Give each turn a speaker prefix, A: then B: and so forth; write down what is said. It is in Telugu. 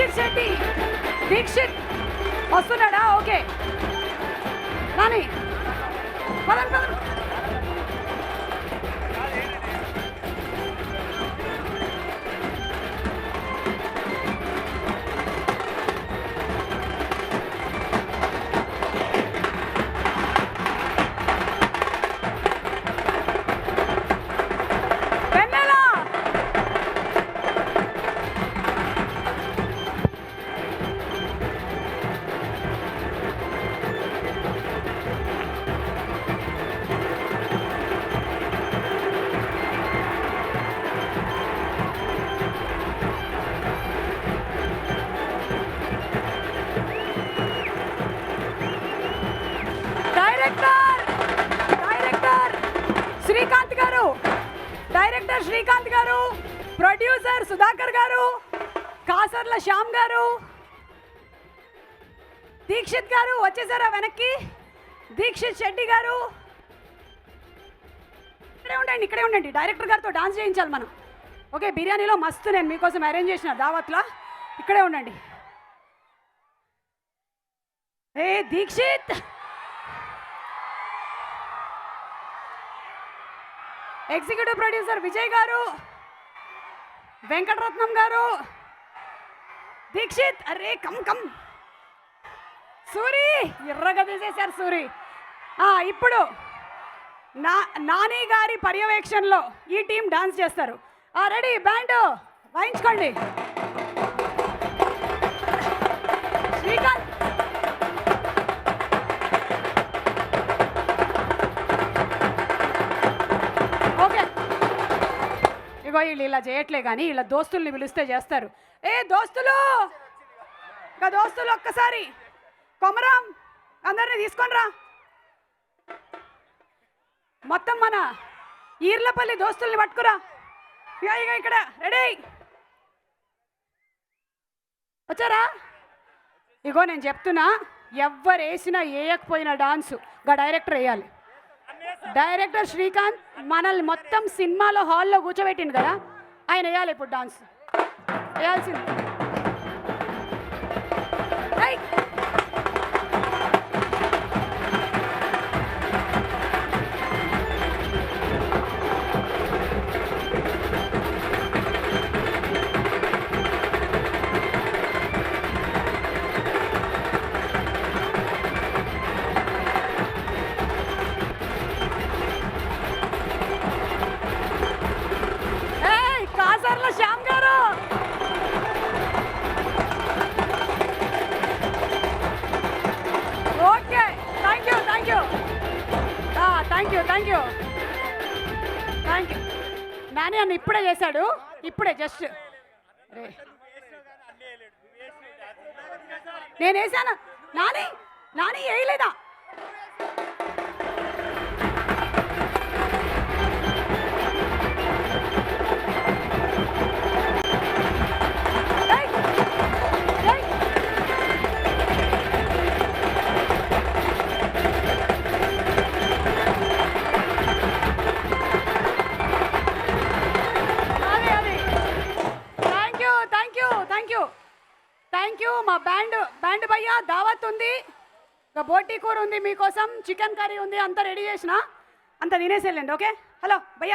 A: దీక్షిత్ శెట్టి. దీక్షిత్ వస్తున్నాడా? ఓకే నాని పదండి పదండి. శ్రీకాంత్ గారు, డైరెక్టర్ శ్రీకాంత్ గారు, ప్రొడ్యూసర్ సుధాకర్ గారు, కాసర్ల శ్యామ్ గారు, దీక్షిత్ గారు వచ్చేసారా వెనక్కి? దీక్షిత్ శెట్టి గారు ఇక్కడే ఉండండి. డైరెక్టర్ గారితో డాన్స్ చేయించాలి మనం. ఓకే, బిర్యానీలో మస్తు నేను మీకోసం అరేంజ్ చేసిన దావత్లా. ఇక్కడే ఉండండి. ఏ దీక్షిత్, ఎగ్జిక్యూటివ్ ప్రొడ్యూసర్ విజయ్ గారు, వెంకటరత్నం గారు, దీక్షిత్, అరే కమ్ కమ్. సూరి ఎర్రగా తీసేశారు సూరి. ఇప్పుడు నాని గారి పర్యవేక్షణలో ఈ టీం డాన్స్ చేస్తారు. రెడీ, బ్యాండ్ వాయించుకోండి. శ్రీకాంత్ వీళ్ళు ఇలా చేయట్లే కానీ ఇలా దోస్తుల్ని పిలిస్తే చేస్తారు. ఏ దోస్తులు, ఇంకా దోస్తులు ఒక్కసారి కొమరం అందరినీ తీసుకొని రా. మొత్తం మన ఈర్లపల్లి దోస్తుల్ని పట్టుకురా. ఇక ఇక్కడ రెడీ వచ్చారా? ఇగో నేను చెప్తున్నా, ఎవ్వరు వేసినా వేయకపోయినా డాన్సు గా డైరెక్టర్ వేయాలి. డైరెక్టర్ శ్రీకాంత్ మనల్ని మొత్తం సినిమాలో హాల్లో కూర్చోబెట్టిండు కదా, ఆయన వేయాలి ఇప్పుడు డాన్స్. వేయాల్సింది. శ్యామ్ గారు, okay, thank you thank you thank you thank you thank you. Nani అన్న ఇప్పుడే చేశాడు, ఇప్పుడే జస్ట్ నేను వేసాను. నాని నాని వేయలేదా? Thank you. మా బ్యాండ్ భయ్యా దావత్ ఉంది, బోటీ కూర ఉంది మీకోసం, చికెన్ కర్రీ ఉంది, అంతా రెడీ చేసిన, అంతా తినేసి వెళ్ళండి. ఓకే, హలో భయ్యా.